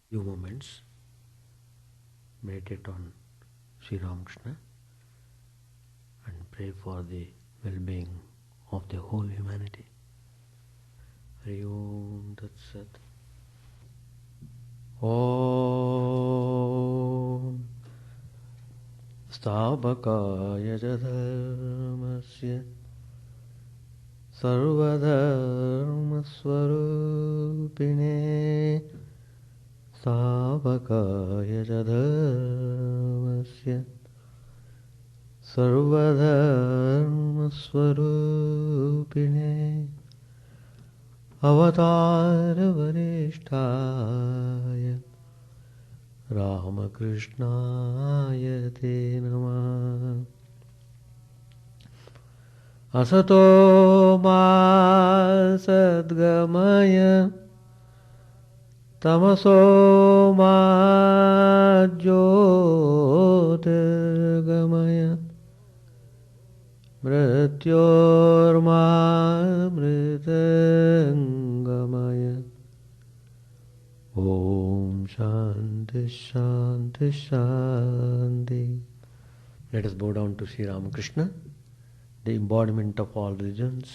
few moments, meditate on Sri Ramakrishna and pray for the well-being of the whole humanity. Hari Om Tat Sat. Om Stavakaya Dharmasya Sarvadharma Swarupine Stavakaya Dharmasya Sarvadharma Swarupine Avatara Varishtaya Ramakrishna Te Namah. Asato ma sadgamaya tamaso ma jyotirgamaya mrityorma mritangamaya. Om Shanti Shanti Shanti. Let us bow down to Sri Ramakrishna, the embodiment of all religions,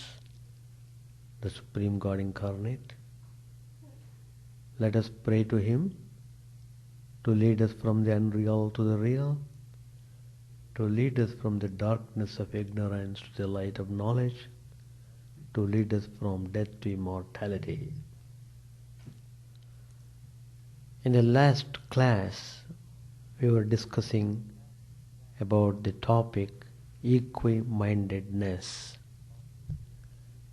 the Supreme God incarnate. Let us pray to Him to lead us from the unreal to the real, to lead us from the darkness of ignorance to the light of knowledge, to lead us from death to immortality. In the last class, we were discussing about the topic equi-mindedness.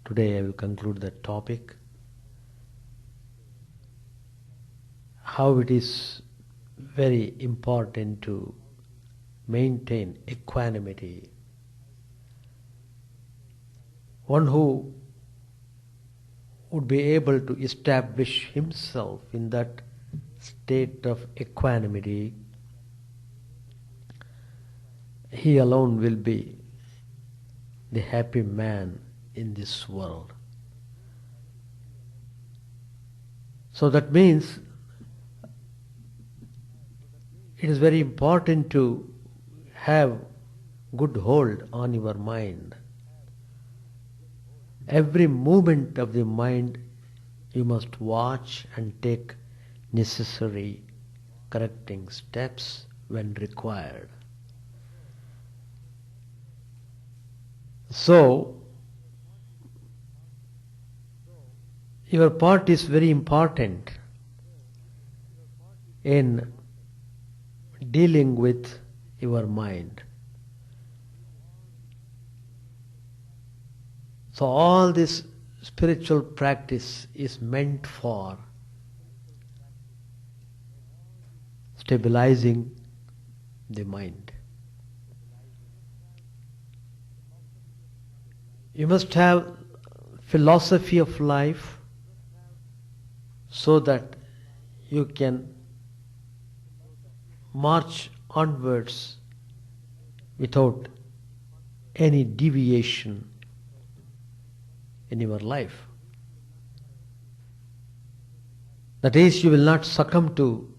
Today I will conclude that topic. How it is very important to maintain equanimity. One who would be able to establish himself in that state of equanimity, he alone will be the happy man in this world. So that means it is very important to have good hold on your mind. Every movement of the mind you must watch and take necessary correcting steps when required. So, your part is very important in dealing with your mind. So all this spiritual practice is meant for stabilizing the mind. You must have philosophy of life so that you can march onwards without any deviation in your life. That is, you will not succumb to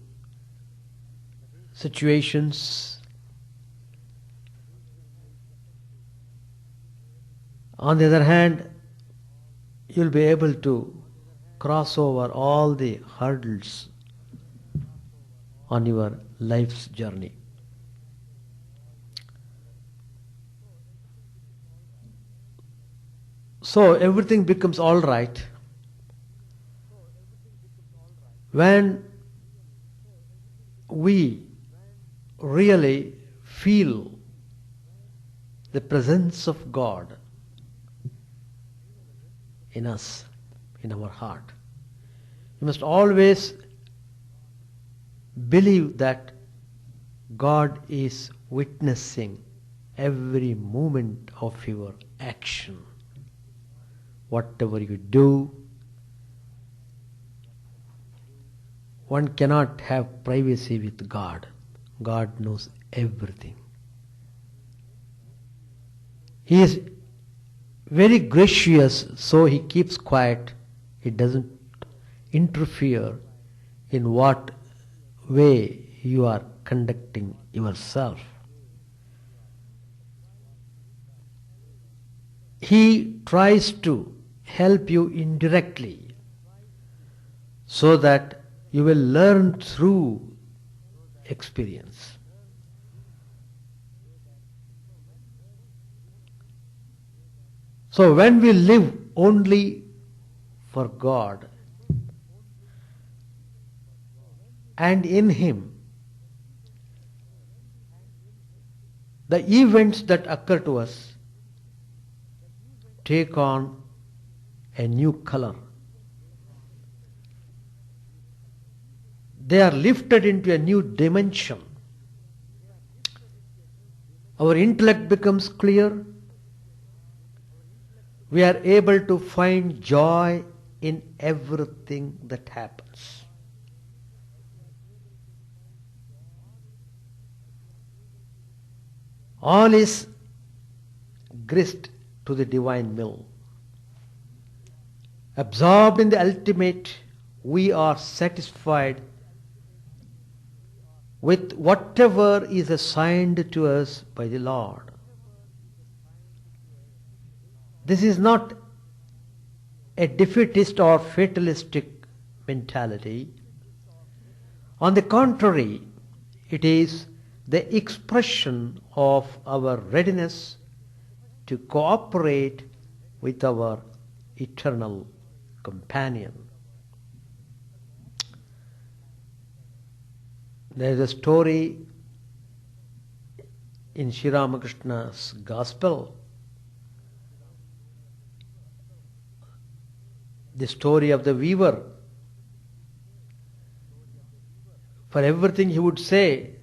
situations. On the other hand, you will be able to cross over all the hurdles on your life's journey. So everything becomes all right when we really feel the presence of God in us, in our heart. You must always believe that God is witnessing every moment of your action. Whatever you do, one cannot have privacy with God. God knows everything. He is very gracious, so He keeps quiet. He doesn't interfere in what way you are conducting yourself. He tries to help you indirectly so that you will learn through experience. So when we live only for God and in Him, the events that occur to us take on a new color. They are lifted into a new dimension. Our intellect becomes clear. We are able to find joy in everything that happens. All is grist to the divine mill. Absorbed in the ultimate, we are satisfied with whatever is assigned to us by the Lord. This is not a defeatist or fatalistic mentality. On the contrary, it is the expression of our readiness to cooperate with our eternal companion. There is a story in Sri Ramakrishna's Gospel, the story of the weaver. For everything he would say,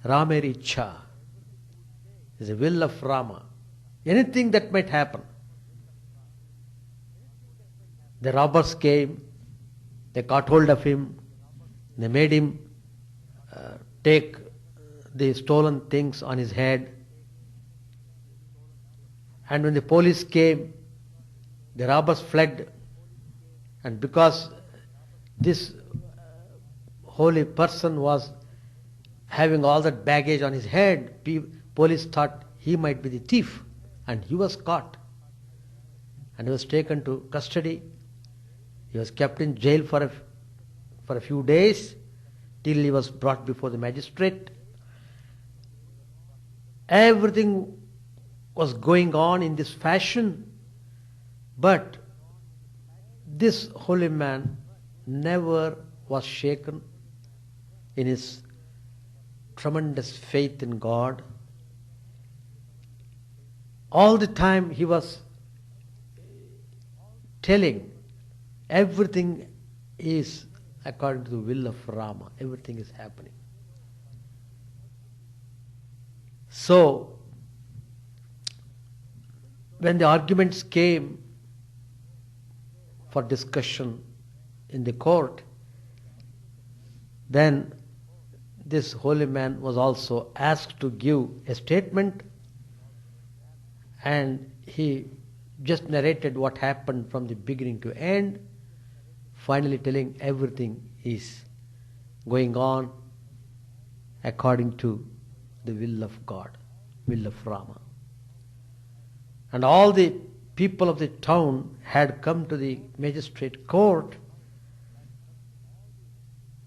Ramer Ichha is the will of Rama. Anything that might happen. The robbers came, they caught hold of him, they made him take the stolen things on his head. And when the police came, the robbers fled. And because this holy person was having all that baggage on his head, police thought he might be the thief, and he was caught. And he was taken to custody. He was kept in jail for a few days till he was brought before the magistrate. Everything was going on in this fashion, but this holy man never was shaken in his tremendous faith in God. All the time he was telling everything is according to the will of Rama. Everything is happening. So, when the arguments came for discussion in the court, then this holy man was also asked to give a statement, and he just narrated what happened from the beginning to end, finally telling everything is going on according to the will of God, will of Rama. And all the people of the town had come to the magistrate court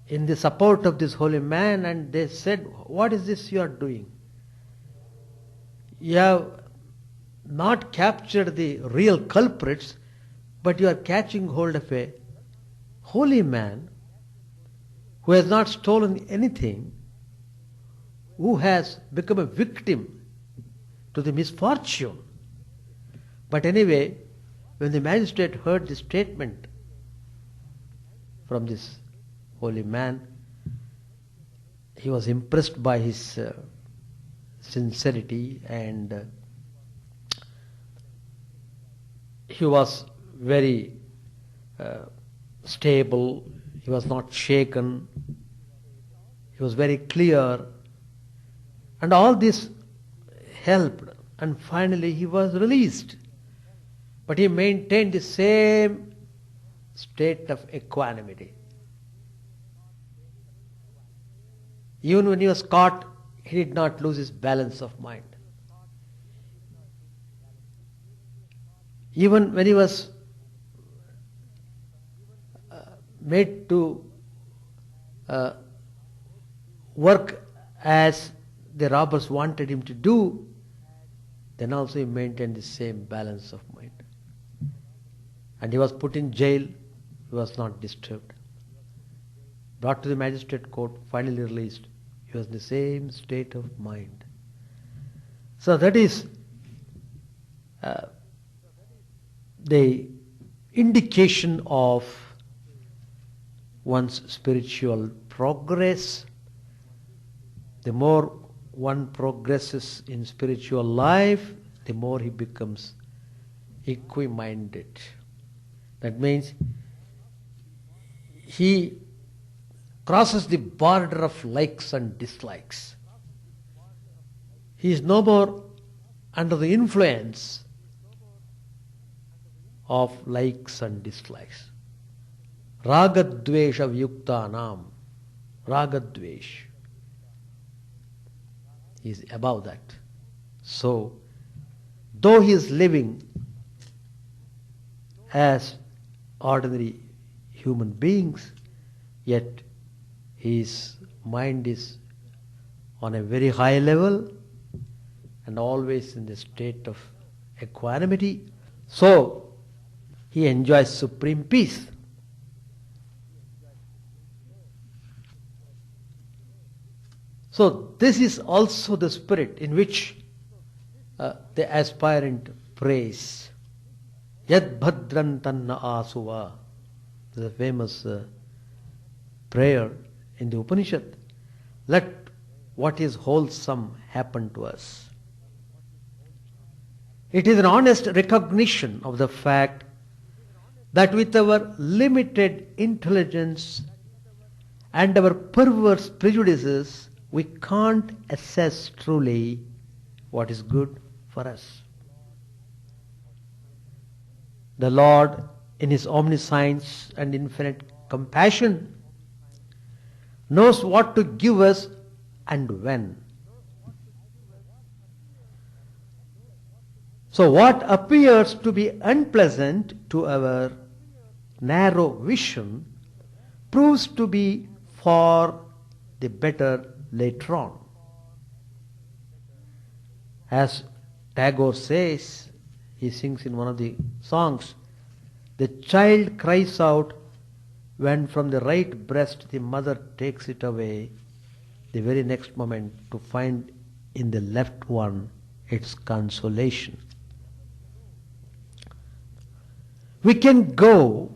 in the support of this holy man, and they said, "What is this you are doing? You have not captured the real culprits, but you are catching hold of a holy man who has not stolen anything, who has become a victim to the misfortune." But anyway, when the magistrate heard this statement from this holy man, he was impressed by his sincerity, and he was very stable. He was not shaken. He was very clear. And all this helped. And finally he was released. But he maintained the same state of equanimity. Even when he was caught, he did not lose his balance of mind. Even when he was made to work as the robbers wanted him to do, then also he maintained the same balance of mind. And he was put in jail, he was not disturbed. Brought to the magistrate court, finally released, he was in the same state of mind. So that is the indication of one's spiritual progress. The more one progresses in spiritual life, the more he becomes equi-minded. That means he crosses the border of likes and dislikes. He is no more under the influence of likes and dislikes. Ragadvesha vyuktanam. Ragadvesh. He is above that. So, though he is living as ordinary human beings, yet his mind is on a very high level and always in the state of equanimity. So, he enjoys supreme peace. So this is also the spirit in which the aspirant prays. Yad bhadran tanna asuva. This is a famous prayer in the Upanishad. Let what is wholesome happen to us. It is an honest recognition of the fact that with our limited intelligence and our perverse prejudices, we can't assess truly what is good for us. The Lord, in His omniscience and infinite compassion, knows what to give us and when. So what appears to be unpleasant to our narrow vision proves to be for the better later on. As Tagore says, he sings in one of the songs, the child cries out when from the right breast the mother takes it away, the very next moment to find in the left one its consolation. We can go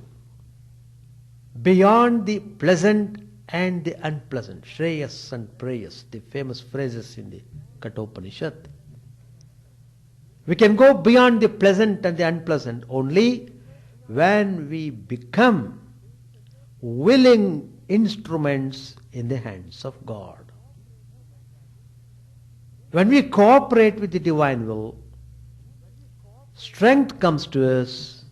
beyond the pleasant and the unpleasant, Shreyas and Preyas, the famous phrases in the Kathopanishad. We can go beyond the pleasant and the unpleasant only when we become willing instruments in the hands of God. When we cooperate with the divine will, strength comes to us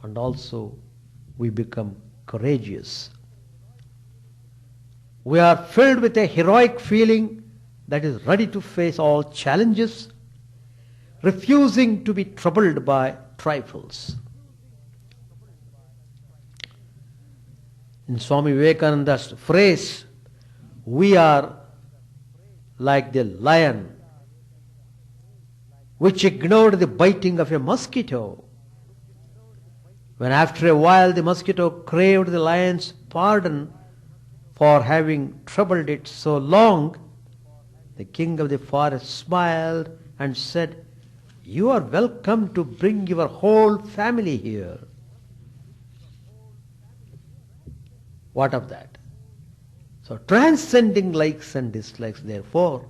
and also we become courageous. We are filled with a heroic feeling that is ready to face all challenges, refusing to be troubled by trifles. In Swami Vivekananda's phrase, we are like the lion which ignored the biting of a mosquito. When after a while the mosquito craved the lion's pardon for having troubled it so long, the king of the forest smiled and said, "You are welcome to bring your whole family here." What of that? So transcending likes and dislikes, therefore,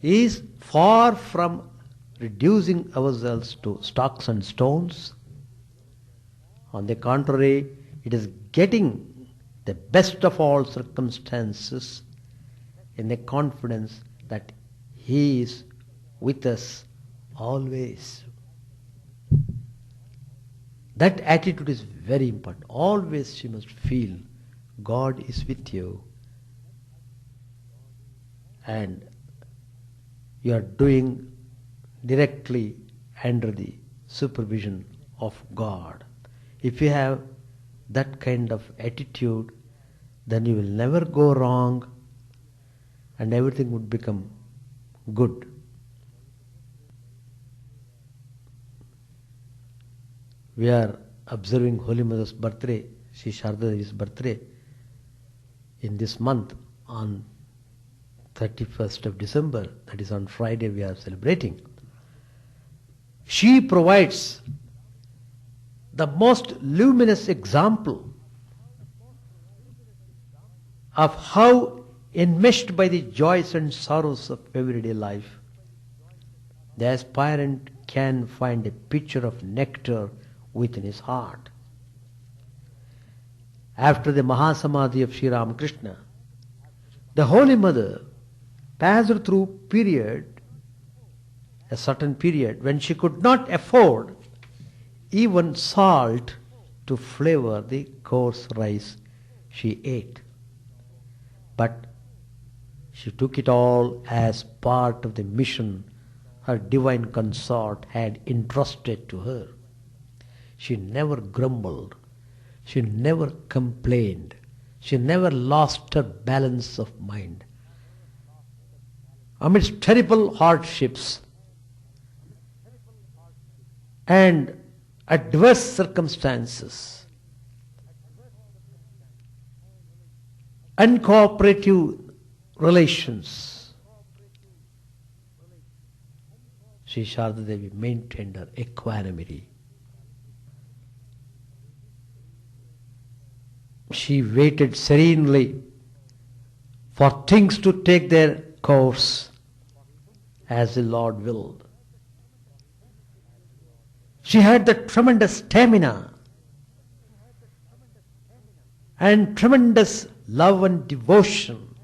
is far from reducing ourselves to stocks and stones. On the contrary, it is getting the best of all circumstances in the confidence that He is with us always. That attitude is very important. Always you must feel God is with you and you are doing directly under the supervision of God. If you have that kind of attitude, then you will never go wrong and everything would become good. We are observing Holy Mother's birthday, Sri Sharda Devi's birthday, in this month on 31st of December, that is on Friday we are celebrating. She provides the most luminous example of how, enmeshed by the joys and sorrows of everyday life, the aspirant can find a pitcher of nectar within his heart. After the Mahasamadhi of Sri Ramakrishna, the Holy Mother passed through a certain period when she could not afford even salt to flavor the coarse rice she ate. But she took it all as part of the mission her divine consort had entrusted to her. She never grumbled, she never complained, she never lost her balance of mind. Amidst terrible hardships and adverse circumstances, uncooperative relations, Sri Sharda Devi maintained her equanimity. She waited serenely for things to take their course as the Lord willed. She had the tremendous stamina and tremendous love and devotion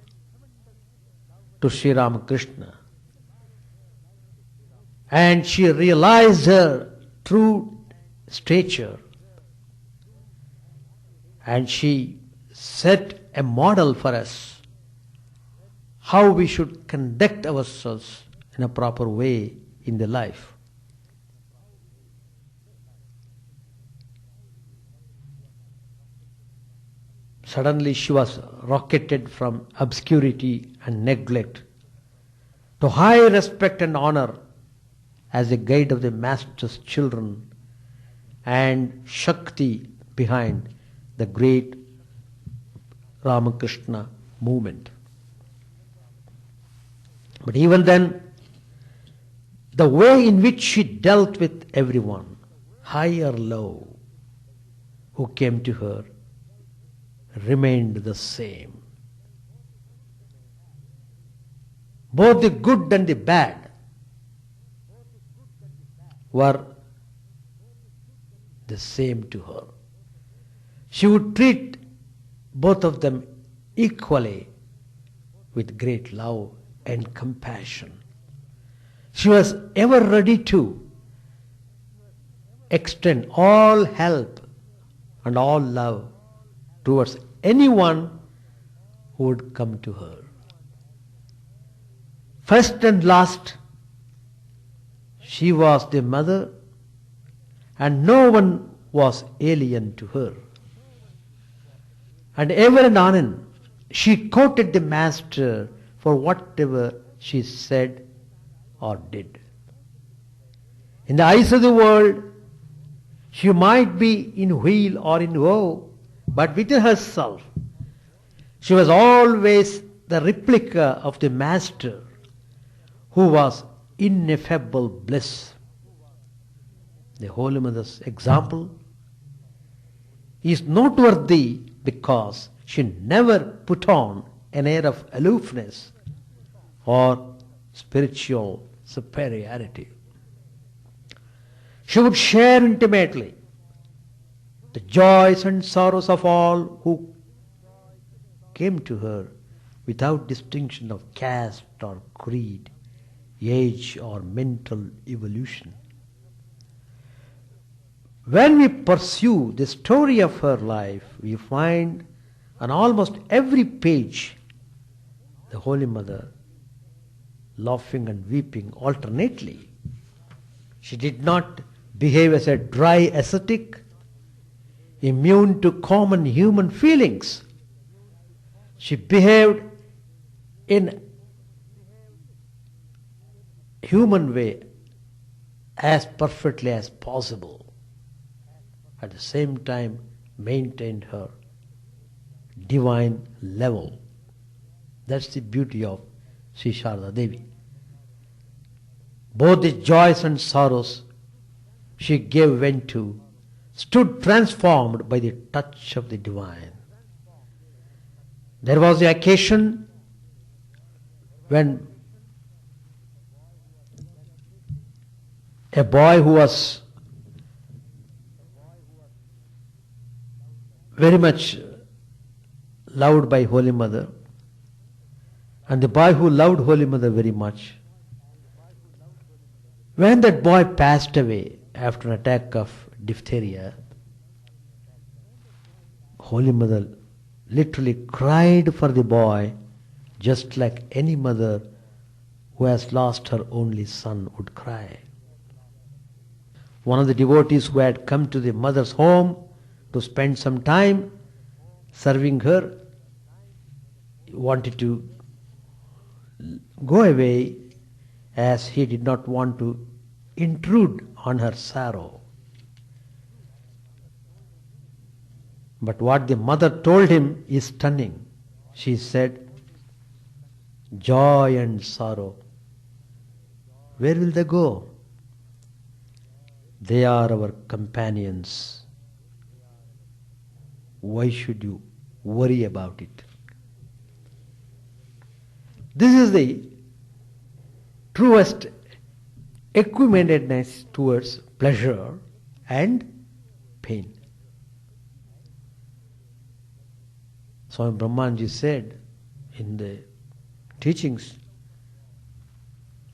to Sri Ramakrishna. And she realized her true stature. And she set a model for us how we should conduct ourselves in a proper way in the life. Suddenly she was rocketed from obscurity and neglect to high respect and honor as a guide of the Master's children and Shakti behind the great Ramakrishna movement. But even then, the way in which she dealt with everyone, high or low, who came to her, remained the same. Both the good and the bad were the same to her. She would treat both of them equally with great love and compassion. She was ever ready to extend all help and all love towards anyone who would come to her. First and last, she was the mother, and no one was alien to her. And ever and anon, she quoted the Master for whatever she said or did. In the eyes of the world, she might be in weal or in woe, but within herself, she was always the replica of the Master, who was ineffable bliss. The Holy Mother's example is noteworthy because she never put on an air of aloofness or spiritual superiority. She would share intimately the joys and sorrows of all who came to her without distinction of caste or creed, age or mental evolution. When we pursue the story of her life, we find on almost every page the Holy Mother laughing and weeping alternately. She did not behave as a dry ascetic, immune to common human feelings. She behaved in human way as perfectly as possible. At the same time, maintained her divine level. That's the beauty of Sri Sharada Devi. Both the joys and sorrows she gave vent to stood transformed by the touch of the divine. There was the occasion when a boy who was very much loved by Holy Mother, and the boy who loved Holy Mother very much, when that boy passed away after an attack of diphtheria, Holy Mother literally cried for the boy just like any mother who has lost her only son would cry. One of the devotees who had come to the mother's home to spend some time serving her wanted to go away as he did not want to intrude on her sorrow. But what the mother told him is stunning. She said, "Joy and sorrow, where will they go? They are our companions. Why should you worry about it?" This is the truest equimindedness towards pleasure and pain. Swami Brahmanji said in the teachings,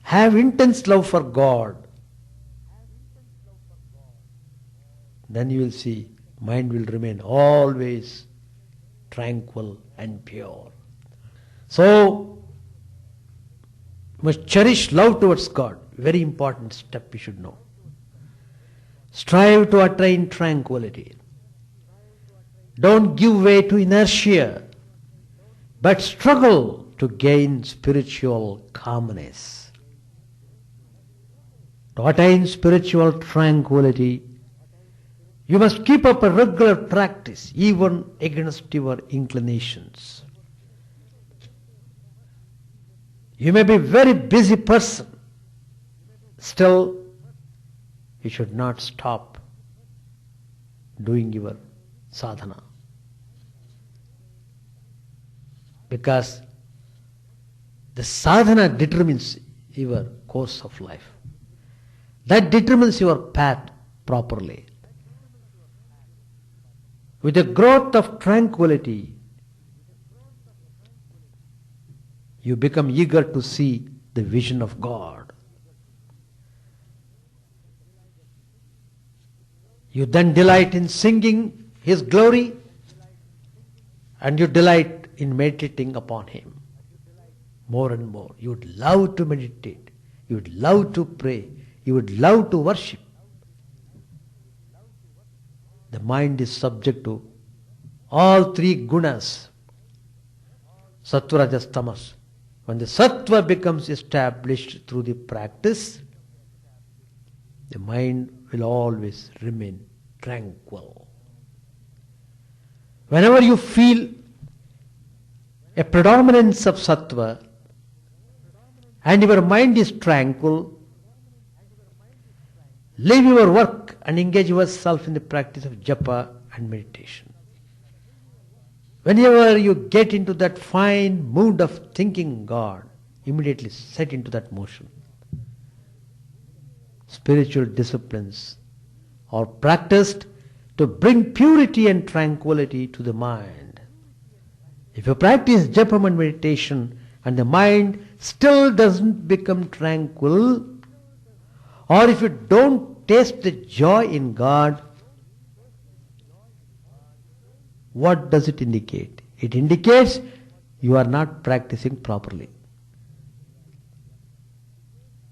have intense love for God. Then you will see mind will remain always tranquil and pure. So, you must cherish love towards God. Very important step we should know. Strive to attain tranquility. Don't give way to inertia, but struggle to gain spiritual calmness. To attain spiritual tranquility, you must keep up a regular practice, even against your inclinations. You may be a very busy person, still you should not stop doing your sadhana. Because the sadhana determines your course of life. That determines your path properly. With the growth of tranquility, you become eager to see the vision of God. You then delight in singing His glory, and you delight in meditating upon Him more and more. You would love to meditate. You would love to pray. You would love to worship. The mind is subject to all three gunas, sattva, rajas, tamas. When the sattva becomes established through the practice, the mind will always remain tranquil. Whenever you feel a predominance of sattva and your mind is tranquil, leave your work and engage yourself in the practice of japa and meditation. Whenever you get into that fine mood of thinking God, immediately set into that motion. Spiritual disciplines are practiced to bring purity and tranquility to the mind. If you practice japa and meditation and the mind still doesn't become tranquil, or if you don't taste the joy in God, what does it indicate? It indicates you are not practicing properly.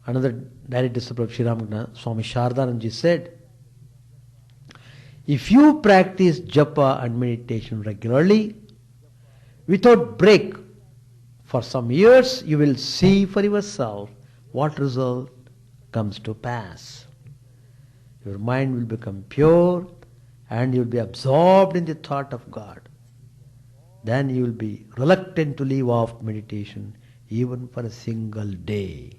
Another direct disciple of Sri Ramakrishna, Swami Chidananda said, if you practice japa and meditation regularly, without break, for some years, you will see for yourself what result comes to pass. Your mind will become pure and you will be absorbed in the thought of God. Then you will be reluctant to leave off meditation even for a single day.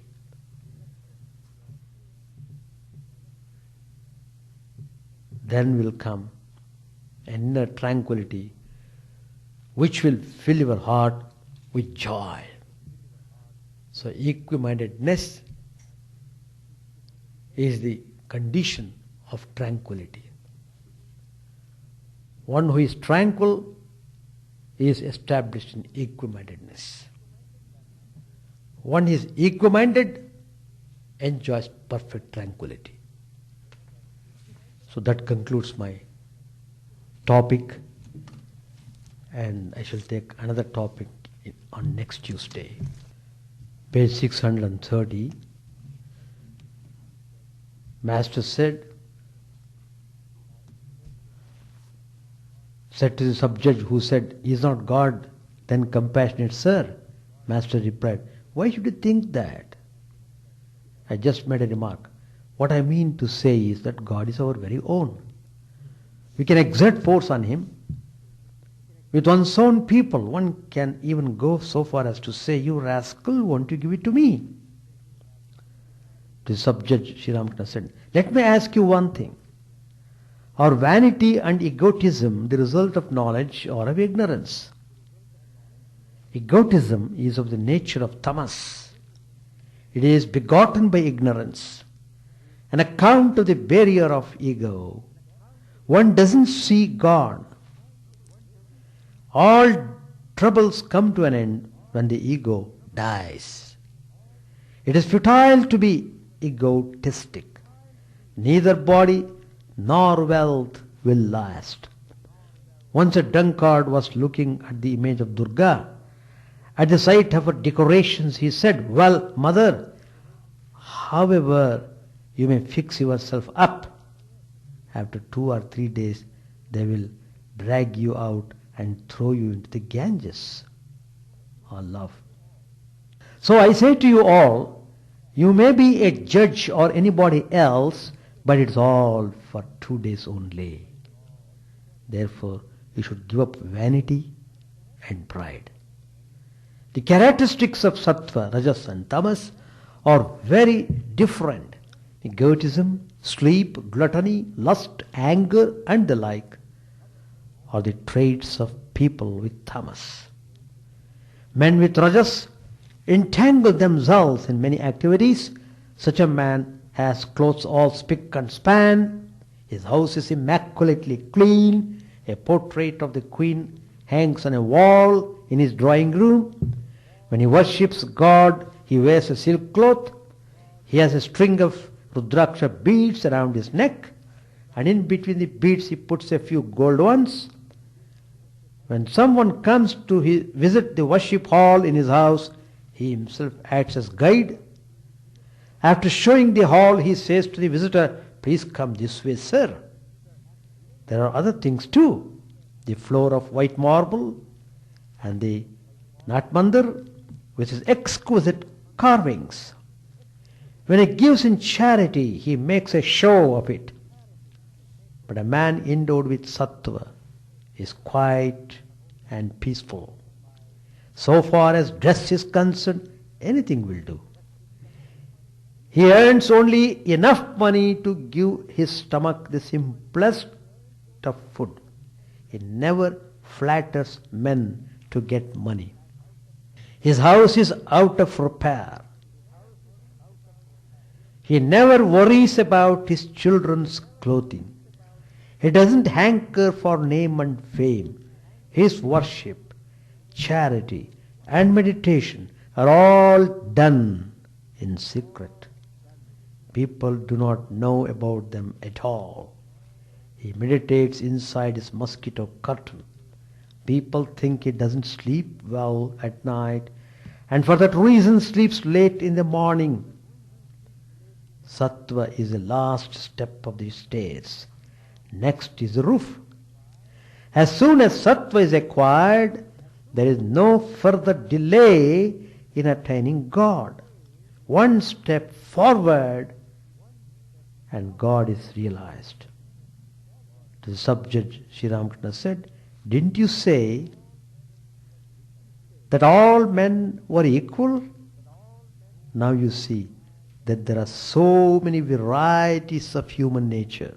Then will come an inner tranquility which will fill your heart with joy. So equimindedness is the condition of tranquility. One who is tranquil is established in equimindedness. One who is equiminded enjoys perfect tranquility. So that concludes my topic, and I shall take another topic on next Tuesday. Page 630. Master said to the subject who said, "Is not God then compassionate, sir?" Master replied, "Why should you think that? I just made a remark. What I mean to say is that God is our very own. We can exert force on Him. With one's own people, one can even go so far as to say, 'You rascal, won't you give it to me?'" To the subject, Sri Ramakrishna said, "Let me ask you one thing. Are vanity and egotism the result of knowledge or of ignorance? Egotism is of the nature of tamas. It is begotten by ignorance. On account of the barrier of ego, one doesn't see God. All troubles come to an end when the ego dies. It is futile to be egotistic. Neither body nor wealth will last. Once a drunkard was looking at the image of Durga. At the sight of her decorations, he said, "Well, mother, however you may fix yourself up, after 2 or 3 days they will drag you out and throw you into the Ganges." Or love. So I say to you all, you may be a judge or anybody else, but it's all for 2 days only. Therefore, you should give up vanity and pride. The characteristics of sattva, rajas and tamas are very different. Egotism, sleep, gluttony, lust, anger and the like are the traits of people with tamas. Men with rajas entangle themselves in many activities. Such a man has clothes all spick and span. His house is immaculately clean. A portrait of the queen hangs on a wall in his drawing room. When he worships God, he wears a silk cloth. He has a string of Rudraksha beads around his neck, and in between the beads he puts a few gold ones. When someone comes to visit the worship hall in his house, he himself acts as guide. After showing the hall, he says to the visitor, "Please come this way, sir." There are other things too. The floor of white marble and the Nat Mandir with its exquisite carvings. When he gives in charity, he makes a show of it. But a man endowed with sattva is quiet and peaceful. So far as dress is concerned, anything will do. He earns only enough money to give his stomach the simplest of food. He never flatters men to get money. His house is out of repair. He never worries about his children's clothing. He doesn't hanker for name and fame. His worship, charity, and meditation are all done in secret. People do not know about them at all. He meditates inside his mosquito curtain. People think he doesn't sleep well at night, and for that reason sleeps late in the morning. Sattva is the last step of the stairs. Next is the roof. As soon as sattva is acquired, there is no further delay in attaining God. One step forward and God is realized. To the subject, Sri Ramakrishna said, didn't you say that all men were equal? Now you see that there are so many varieties of human nature.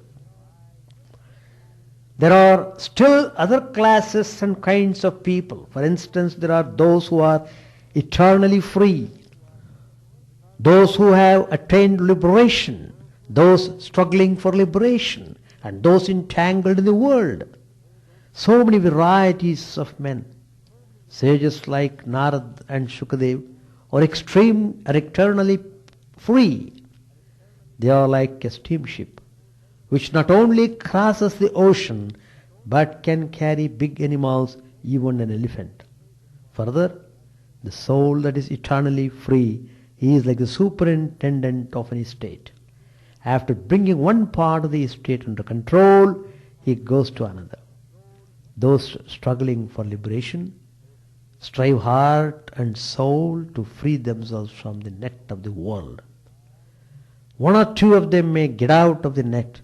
There are still other classes and kinds of people. For instance, there are those who are eternally free, those who have attained liberation, those struggling for liberation, and those entangled in the world. So many varieties of men. Sages like Narad and Shukadev are eternally free. They are like a steamship which not only crosses the ocean but can carry big animals, even an elephant. Further, the soul that is eternally free is like the superintendent of an estate. After bringing one part of the estate under control, he goes to another. Those struggling for liberation strive heart and soul to free themselves from the net of the world. One or two of them may get out of the net.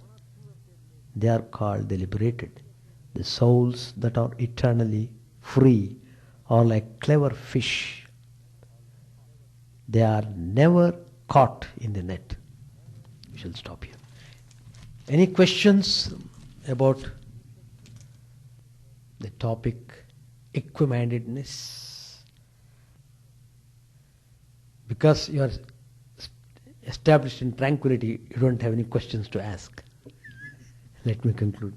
They are called the liberated. The souls that are eternally free are like clever fish. They are never caught in the net. We shall stop here. Any questions about the topic equimindedness? Because you are established in tranquility, you don't have any questions to ask. Let me conclude.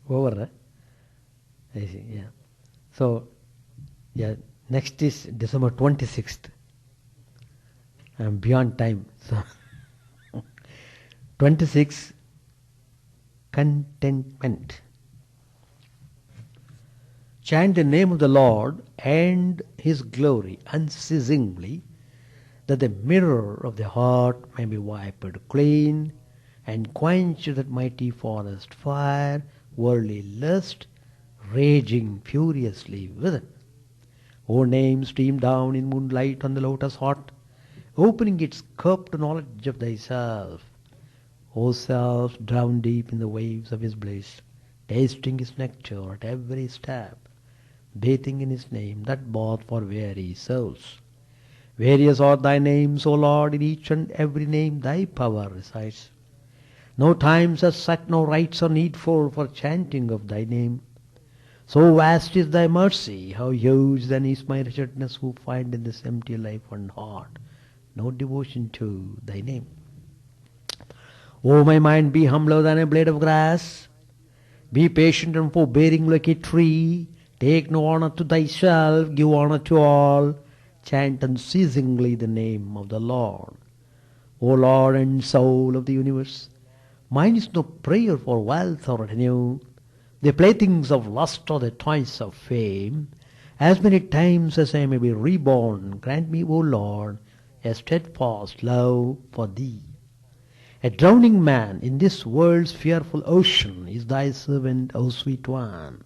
Over, huh? I see, yeah. So, yeah, next is December 26th. I'm beyond time. So, 26, contentment. Chant the name of the Lord and His glory unceasingly, that the mirror of the heart may be wiped clean, and quench that mighty forest fire, worldly lust, raging furiously within. O name, stream down in moonlight on the lotus heart, opening its cup to knowledge of thyself. O self, drowned deep in the waves of His bliss, tasting His nectar at every step, bathing in His name, that bath for weary souls. Various are thy names, O Lord, in each and every name thy power resides. No times are set, no rites are needful for chanting of thy name. So vast is thy mercy, how huge then is my wretchedness, who find in this empty life and heart no devotion to thy name. O my mind, be humbler than a blade of grass. Be patient and forbearing like a tree. Take no honor to thyself, give honor to all. Chant unceasingly the name of the Lord. O Lord and soul of the universe, mine is no prayer for wealth or revenue, the playthings of lust or the toys of fame. As many times as I may be reborn, grant me, O Lord, a steadfast love for Thee. A drowning man in this world's fearful ocean is Thy servant, O sweet one.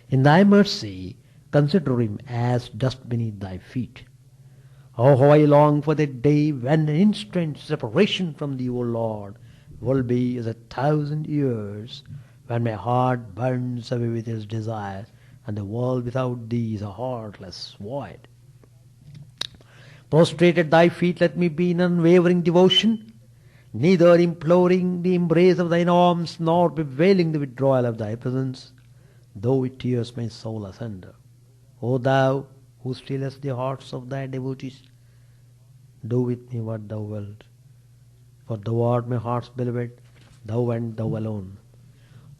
In Thy mercy, consider him as dust beneath Thy feet. Oh, how I long for that day when an instant's separation from Thee, O Lord, will be as 1,000 years, when my heart burns away with its desire, and the world without Thee is a heartless void. Prostrate at Thy feet let me be in unwavering devotion, neither imploring the embrace of Thine arms, nor bewailing the withdrawal of Thy presence, though with tears my soul asunder. O Thou, who stillest the hearts of Thy devotees, do with me what Thou wilt. For Thou art my heart's beloved, Thou and Thou alone.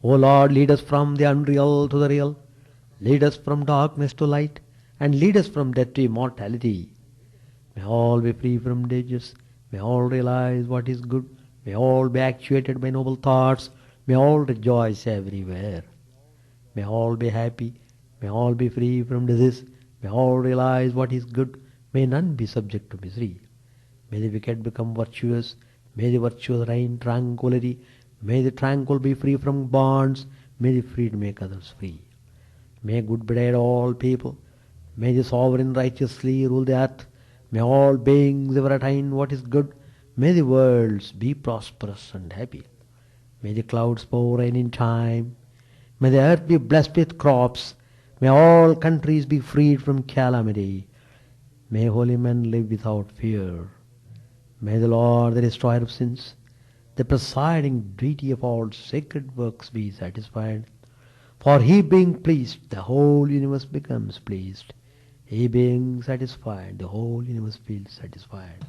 O Lord, lead us from the unreal to the real. Lead us from darkness to light, and lead us from death to immortality. May all be free from dangers. May all realize what is good. May all be actuated by noble thoughts. May all rejoice everywhere. May all be happy. May all be free from disease. May all realize what is good. May none be subject to misery. May the wicked become virtuous. May the virtues reign tranquility. May the tranquil be free from bonds. May the freed make others free. May good betide all people. May the sovereign righteously rule the earth. May all beings ever attain what is good. May the worlds be prosperous and happy. May the clouds pour rain in time. May the earth be blessed with crops. May all countries be freed from calamity. May holy men live without fear. May the Lord, the destroyer of sins, the presiding deity of all sacred works, be satisfied. For he being pleased, the whole universe becomes pleased. He being satisfied, the whole universe feels satisfied.